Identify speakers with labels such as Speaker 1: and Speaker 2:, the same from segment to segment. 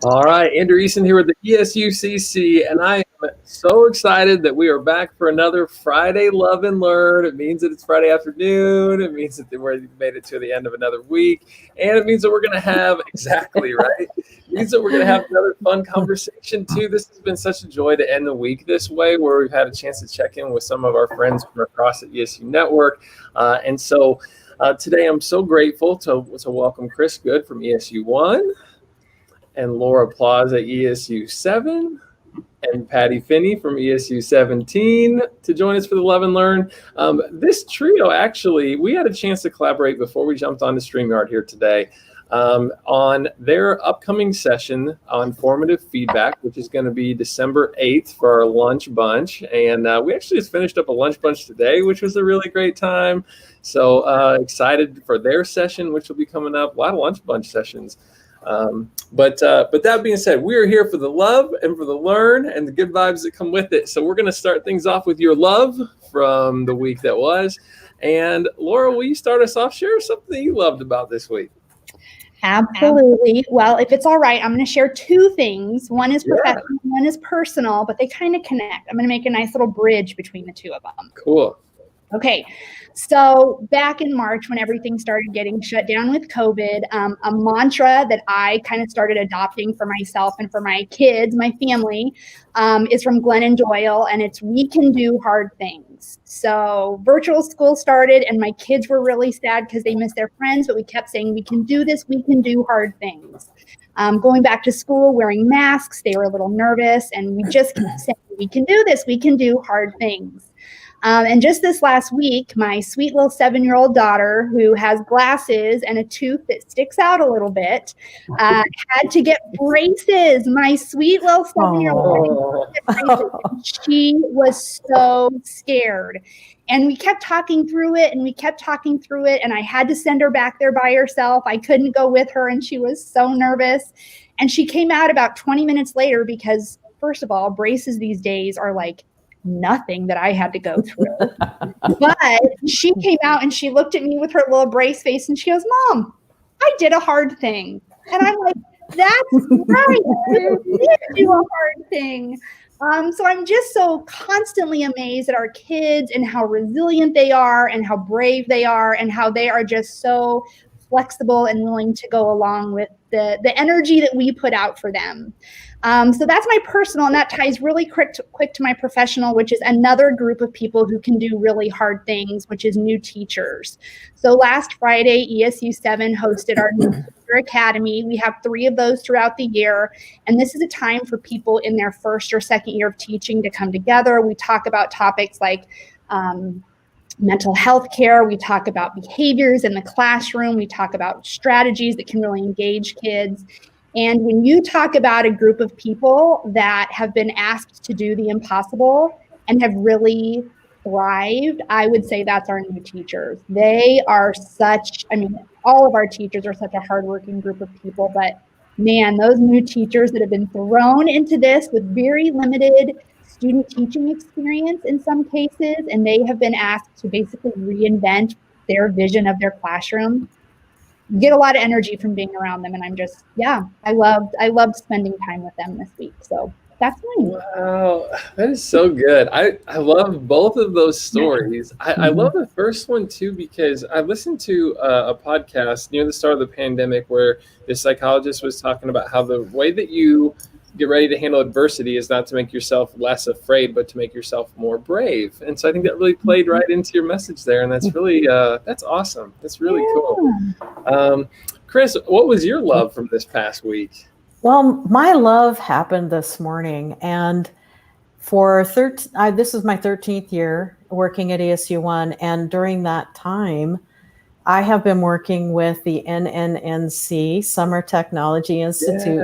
Speaker 1: All right, Andrew Eason here with the ESUCC, and I am so excited that we are back for another Friday Love and Learn. It means that it's Friday afternoon. It means that we've made it to the end of another week, and it means that we're going to have exactly right. It means that we're going to have another fun conversation too. This has been such a joy to end the week this way, where we've had a chance to check in with some of our friends from across the ESU network, and so today I'm so grateful to welcome Chris Good from ESU 1. And Laura Plas at ESU 7, and Patty Finney from ESU 17 to join us for the Love and Learn. This trio, actually, we had a chance to collaborate before we jumped on the StreamYard here today on their upcoming session on formative feedback, which is going to be December 8th for our lunch bunch. And we actually just finished up a lunch bunch today, which was a really great time. So excited for their session, which will be coming up. A lot of lunch bunch sessions. But that being said, we are here for the love and for the learn and the good vibes that come with it. So we're going to start things off with your love from the week that was. And Laura, will you start us off? Share something you loved about this week.
Speaker 2: Absolutely. Well, if it's all right, I'm going to share two things. One is professional, one is personal, but they kind of connect. I'm going to make a nice little bridge between the two of them.
Speaker 1: Cool.
Speaker 2: Okay. So back in March, when everything started getting shut down with COVID, a mantra that I kind of started adopting for myself and for my kids, my family, is from Glennon Doyle, and it's "We can do hard things." So virtual school started, and my kids were really sad because they missed their friends, but we kept saying, "We can do this, we can do hard things." Going back to school, wearing masks, they were a little nervous, and we just kept saying, "We can do this, we can do hard things." And just this last week, my sweet little 7-year-old daughter, who has glasses and a tooth that sticks out a little bit, had to get braces. My sweet little 7-year-old had to get braces. She was so scared. And we kept talking through it, and I had to send her back there by herself. I couldn't go with her, and she was so nervous. And she came out about 20 minutes later because, first of all, braces these days are like nothing that I had to go through. But she came out and she looked at me with her little brace face and she goes, "Mom, I did a hard thing." And I'm like, "That's right. You did do a hard thing." So I'm just so constantly amazed at our kids and how resilient they are and how brave they are and how they are just so flexible and willing to go along with the energy that we put out for them. So that's my personal, and that ties really quick to my professional, which is another group of people who can do really hard things, which is new teachers. So last Friday, ESU 7 hosted our new teacher academy. We have 3 of those throughout the year, and this is a time for people in their first or second year of teaching to come together. We talk about topics like mental health care. We talk about behaviors in the classroom. We talk about strategies that can really engage kids. And when you talk about a group of people that have been asked to do the impossible and have really thrived, I would say that's our new teachers. They are all of our teachers are such a hardworking group of people, but man, those new teachers that have been thrown into this with very limited student teaching experience in some cases, and they have been asked to basically reinvent their vision of their classroom. Get a lot of energy from being around them, and I loved spending time with them this week. So that's mine.
Speaker 1: Wow, that is so good. I love both of those stories. I love the first one too, because I listened to a podcast near the start of the pandemic where the psychologist was talking about how the way that you get ready to handle adversity is not to make yourself less afraid, but to make yourself more brave. And so I think that really played right into your message there. And that's really, that's awesome. That's really cool. Chris, what was your love from this past week?
Speaker 3: Well, my love happened this morning, and this is my 13th year working at ESU 1. And during that time, I have been working with the NNNC, Summer Technology Institute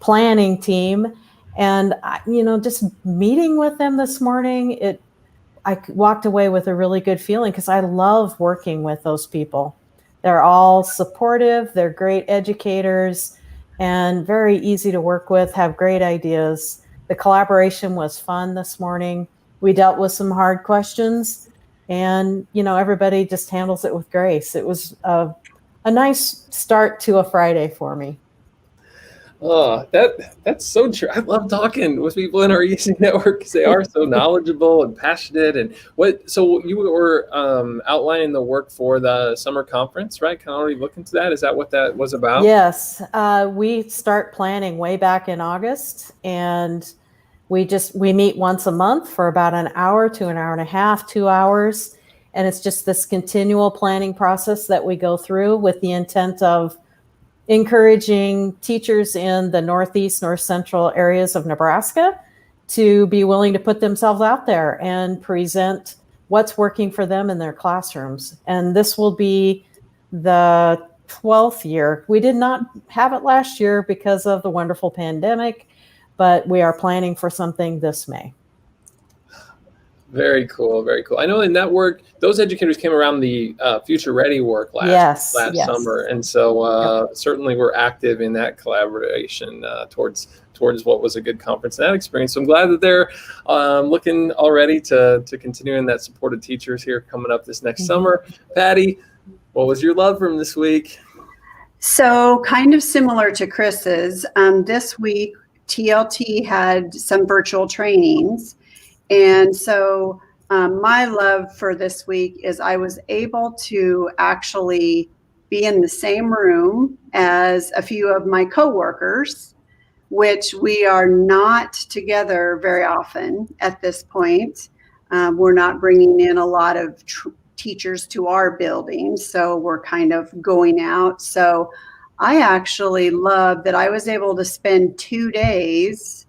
Speaker 3: planning team. And, just meeting with them this morning, I walked away with a really good feeling because I love working with those people. They're all supportive. They're great educators and very easy to work with, have great ideas. The collaboration was fun this morning. We dealt with some hard questions. And, everybody just handles it with grace. It was a nice start to a Friday for me.
Speaker 1: Oh, that's so true. I love talking with people in our ESU network because they are so knowledgeable and passionate. And so you were outlining the work for the summer conference, right? Can I already look into that? Is that what that was about?
Speaker 3: Yes, we start planning way back in August, and we meet once a month for about an hour to an hour and a half, 2 hours. And it's just this continual planning process that we go through with the intent of encouraging teachers in the Northeast, North Central areas of Nebraska to be willing to put themselves out there and present what's working for them in their classrooms. And this will be the 12th year. We did not have it last year because of the wonderful pandemic, but we are planning for something this May.
Speaker 1: Very cool, very cool. I know in that work, those educators came around the Future Ready work last summer, and so certainly we're active in that collaboration towards what was a good conference and that experience. So I'm glad that they're looking already to continue in that support of teachers here coming up this next summer. Patty, what was your love from this week?
Speaker 4: So kind of similar to Chris's, this week TLT had some virtual trainings. And so my love for this week is I was able to actually be in the same room as a few of my coworkers, which we are not together very often at this point. We're not bringing in a lot of teachers to our building, so we're kind of going out. So I actually love that I was able to spend 2 days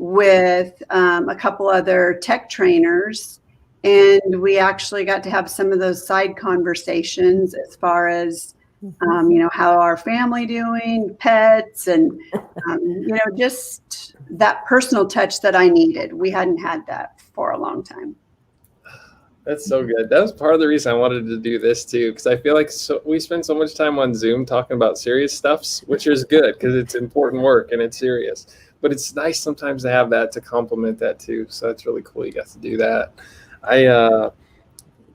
Speaker 4: with a couple other tech trainers, and we actually got to have some of those side conversations as far as how our family doing, pets, and just that personal touch that I needed. We hadn't had that for a long time.
Speaker 1: That's so good. That was part of the reason I wanted to do this too, because I feel like we spend so much time on Zoom talking about serious stuffs, which is good because it's important work and it's serious. But it's nice sometimes to have that to complement that too. So that's really cool. You got to do that.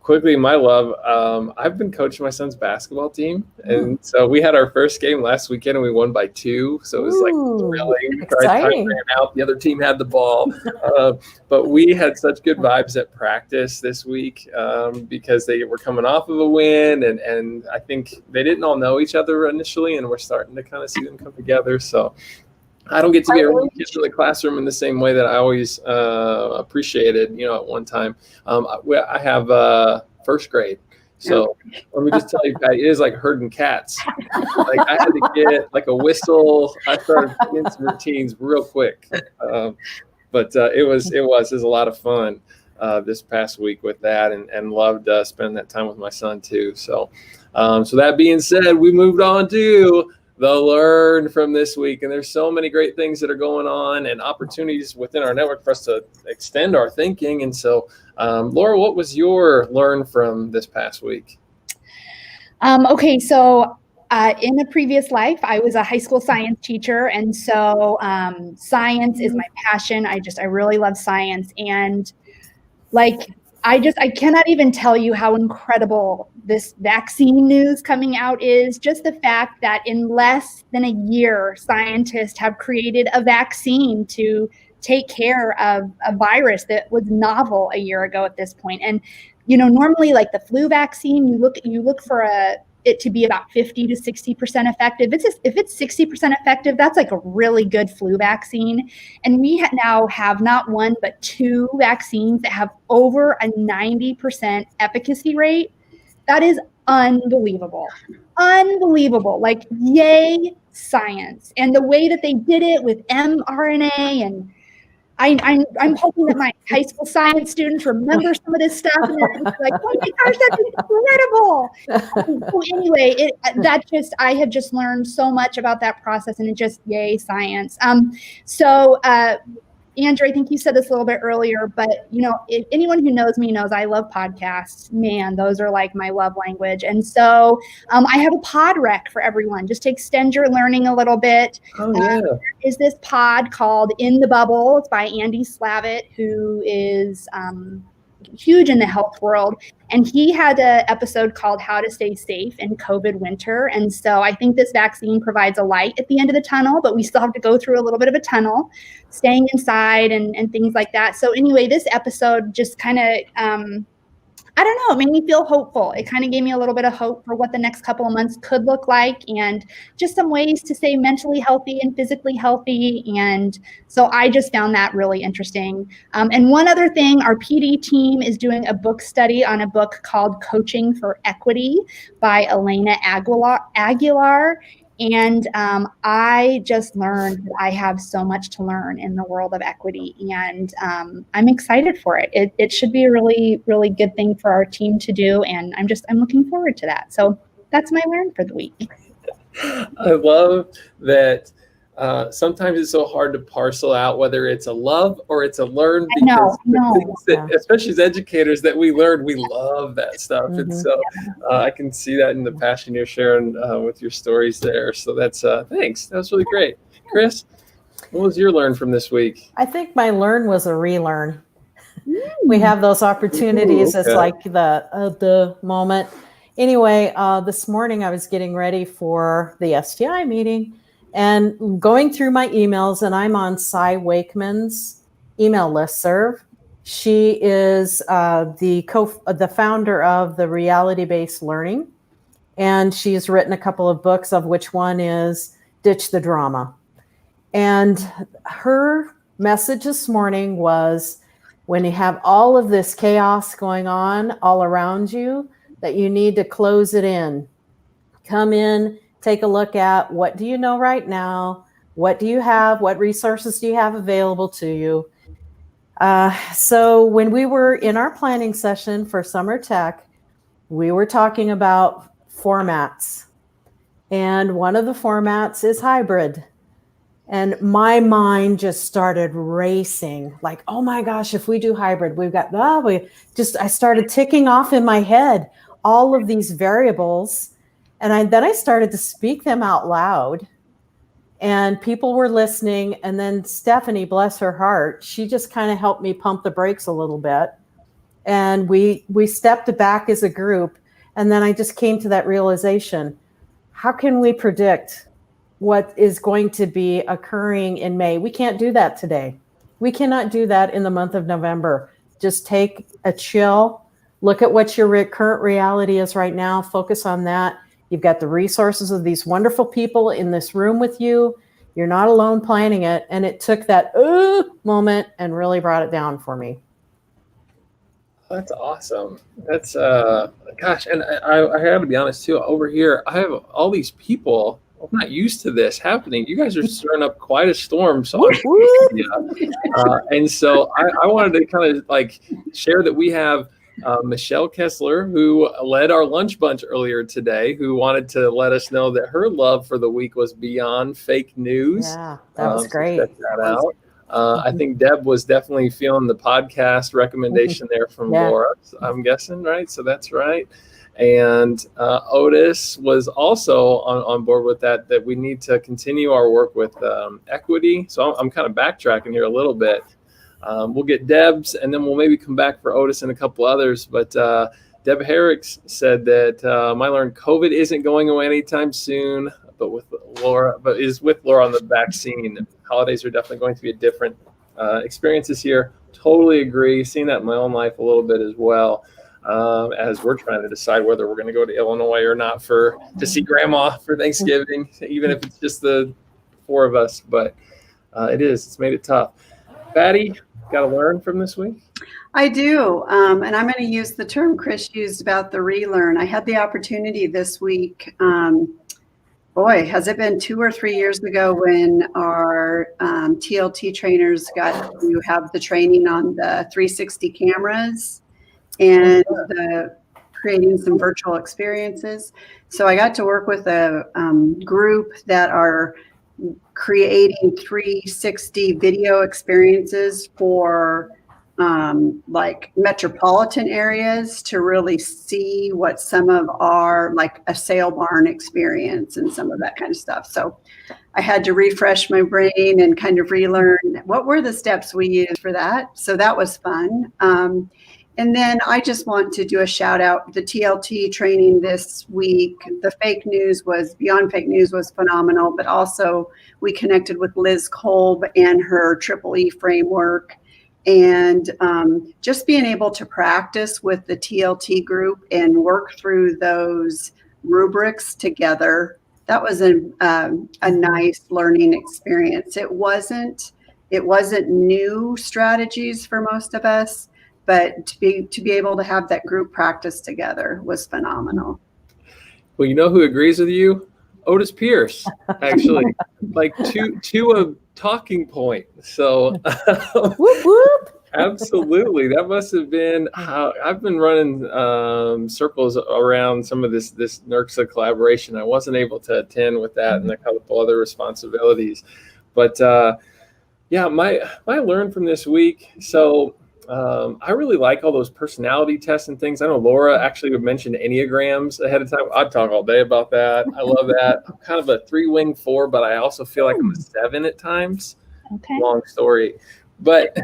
Speaker 1: Quickly, my love, I've been coaching my son's basketball team. And so we had our first game last weekend and we won by 2. So it was like thrilling.
Speaker 3: Exciting.
Speaker 1: Ran out. The other team had the ball. But we had such good vibes at practice this week because they were coming off of a win. And I think they didn't all know each other initially. And we're starting to kind of see them come together. So I don't get to be around kids in the classroom in the same way that I always appreciated, at one time. I have first grade. So let me just tell you, Patty, it is like herding cats. Like I had to get like a whistle. I started getting some routines real quick. But it was a lot of fun this past week with that and loved spending that time with my son too. So that being said, we moved on to the learn from this week. And there's so many great things that are going on and opportunities within our network for us to extend our thinking. And so, Laura, what was your learn from this past week?
Speaker 2: Okay, so in a previous life, I was a high school science teacher. And so science is my passion. I really love science. And I cannot even tell you how incredible this vaccine news coming out is. Just the fact that in less than a year, scientists have created a vaccine to take care of a virus that was novel a year ago at this point. And, normally like the flu vaccine, you look for it to be about 50 to 60% effective. If it's 60% effective, that's like a really good flu vaccine. And we now have not one, but 2 vaccines that have over a 90% efficacy rate. That is unbelievable. Unbelievable. Like, yay, science. And the way that they did it with mRNA, and I'm hoping that my high school science students remember some of this stuff and they're like, oh my gosh, that's incredible. So anyway, I have just learned so much about that process, and it just, yay, science. Andrew, I think you said this a little bit earlier, but if anyone who knows me knows I love podcasts. Man, those are like my love language. And so I have a pod rec for everyone, just to extend your learning a little bit.
Speaker 1: Oh, yeah.
Speaker 2: There is this pod called In the Bubble. It's by Andy Slavitt, who is huge in the health world. And he had an episode called How to Stay Safe in COVID Winter. And so I think this vaccine provides a light at the end of the tunnel, but we still have to go through a little bit of a tunnel, staying inside and things like that. So anyway, this episode just kind of, I don't know, it made me feel hopeful. It kind of gave me a little bit of hope for what the next couple of months could look like, and just some ways to stay mentally healthy and physically healthy. And so I just found that really interesting. And one other thing, our PD team is doing a book study on a book called Coaching for Equity by Elena Aguilar. And I just learned that I have so much to learn in the world of equity, and I'm excited for it. It should be a really, really good thing for our team to do, and I'm looking forward to that. So that's my learn for the week.
Speaker 1: I love that. Sometimes it's so hard to parcel out whether it's a love or it's a learn, because especially as educators that we learn, we love that stuff. Mm-hmm. And so I can see that in the passion you're sharing with your stories there. So that's thanks. That was really great. Chris, what was your learn from this week?
Speaker 3: I think my learn was a relearn. We have those opportunities. It's like the moment. Anyway, this morning I was getting ready for the STI meeting and going through my emails, and I'm on Cy Wakeman's email listserv. She is the founder of the Reality-Based Learning, and she's written a couple of books, of which one is Ditch the Drama. And her message this morning was, when you have all of this chaos going on all around you, that you need to close it in. Come in, take a look at what do you know right now? What do you have? What resources do you have available to you? So when we were in our planning session for Summer Tech, we were talking about formats. And one of the formats is hybrid. And my mind just started racing, like, oh my gosh, if we do hybrid, we've got, I started ticking off in my head all of these variables. And then I started to speak them out loud, and people were listening. And then Stephanie, bless her heart, she just kind of helped me pump the brakes a little bit. And we stepped back as a group. And then I just came to that realization. How can we predict what is going to be occurring in May? We can't do that today. We cannot do that in the month of November. Just take a chill, look at what your current reality is right now, focus on that. You've got the resources of these wonderful people in this room with you. You're not alone planning it. And it took that moment and really brought it down for me.
Speaker 1: That's awesome. That's, gosh. And I have to be honest too, over here, I have all these people. I'm not used to this happening. You guys are stirring up quite a storm. So and so I wanted to kind of like share that we have Michelle Kessler, who led our lunch bunch earlier today, who wanted to let us know that her love for the week was beyond fake news.
Speaker 3: Yeah, that was great.
Speaker 1: So check that out. I think Deb was definitely feeling the podcast recommendation there from Laura, I'm guessing, right? So that's right. And Otis was also on board with that we need to continue our work with equity. So I'm kind of backtracking here a little bit. We'll get Deb's, and then we'll maybe come back for Otis and a couple others. But Deb Herrick said that I learned COVID isn't going away anytime soon, but is with Laura on the vaccine. Holidays are definitely going to be a different experience this year. Totally agree. Seen that in my own life a little bit as well. As we're trying to decide whether we're going to go to Illinois or not to see Grandma for Thanksgiving, even if it's just the four of us. But it's made it tough. Patty, got to learn from this week?
Speaker 4: I do. And I'm going to use the term Chris used about the relearn. I had the opportunity this week. Has it been 2 or 3 years ago when our TLT trainers got to have the training on the 360 cameras and creating some virtual experiences. So I got to work with a group that are creating 360 video experiences for like metropolitan areas to really see what some of our, like a sale barn experience and some of that kind of stuff. So I had to refresh my brain and kind of relearn what were the steps we used for that. So that was fun. And then I just want to do a shout out. The TLT training this week, the Beyond Fake News was phenomenal, but also we connected with Liz Kolb and her Triple E framework. And just being able to practice with the TLT group and work through those rubrics together, that was a nice learning experience. It wasn't new strategies for most of us, but to be able to have that group practice together was phenomenal.
Speaker 1: Well, you know who agrees with you? Otis Pierce, actually. Like to a talking point. So
Speaker 3: Whoop, whoop.
Speaker 1: absolutely. That must have been how I've been running circles around some of this NERCSA collaboration. I wasn't able to attend with that and a couple other responsibilities. But yeah, I learned from this week. So I really like all those personality tests and things. I know Laura actually would mention Enneagrams ahead of time. I'd talk all day about that. I love that. I'm kind of a 3-wing 4, but I also feel like I'm a 7 at times.
Speaker 2: Okay.
Speaker 1: Long story. But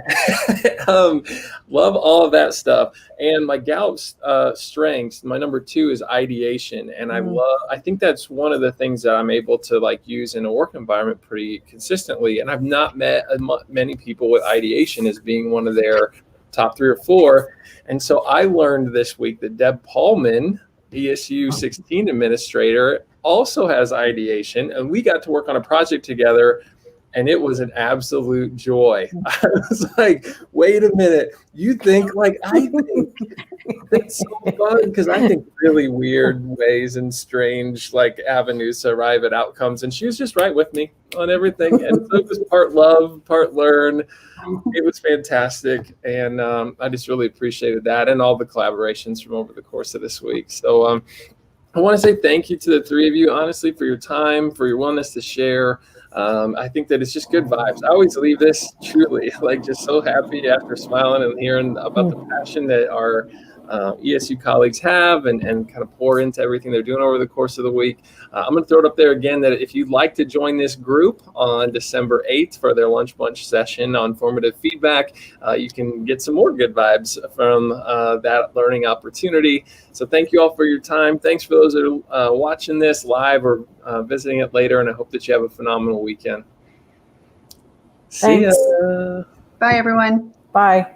Speaker 1: love all of that stuff. And my Gallup's strengths, my number 2 is ideation. And I think that's one of the things that I'm able to like use in a work environment pretty consistently. And I've not met many people with ideation as being one of their top 3 or 4. And so I learned this week that Deb Paulman, ESU 16 administrator, also has ideation. And we got to work on a project together. And it was an absolute joy. I was like, wait a minute. You think like I think? It's so fun because I think really weird ways and strange like avenues to arrive at outcomes. And she was just right with me on everything. And so it was part love, part learn. It was fantastic. And I just really appreciated that and all the collaborations from over the course of this week. So I want to say thank you to the 3 of you, honestly, for your time, for your willingness to share. I think that it's just good vibes. I always leave this truly like just so happy after smiling and hearing about the passion that our ESU colleagues have and kind of pour into everything they're doing over the course of the week. I'm going to throw it up there again that if you'd like to join this group on December 8th for their lunch bunch session on formative feedback, you can get some more good vibes from that learning opportunity. So thank you all for your time. Thanks for those that are watching this live or visiting it later, and I hope that you have a phenomenal weekend. See ya.
Speaker 4: Bye, everyone.
Speaker 3: Bye.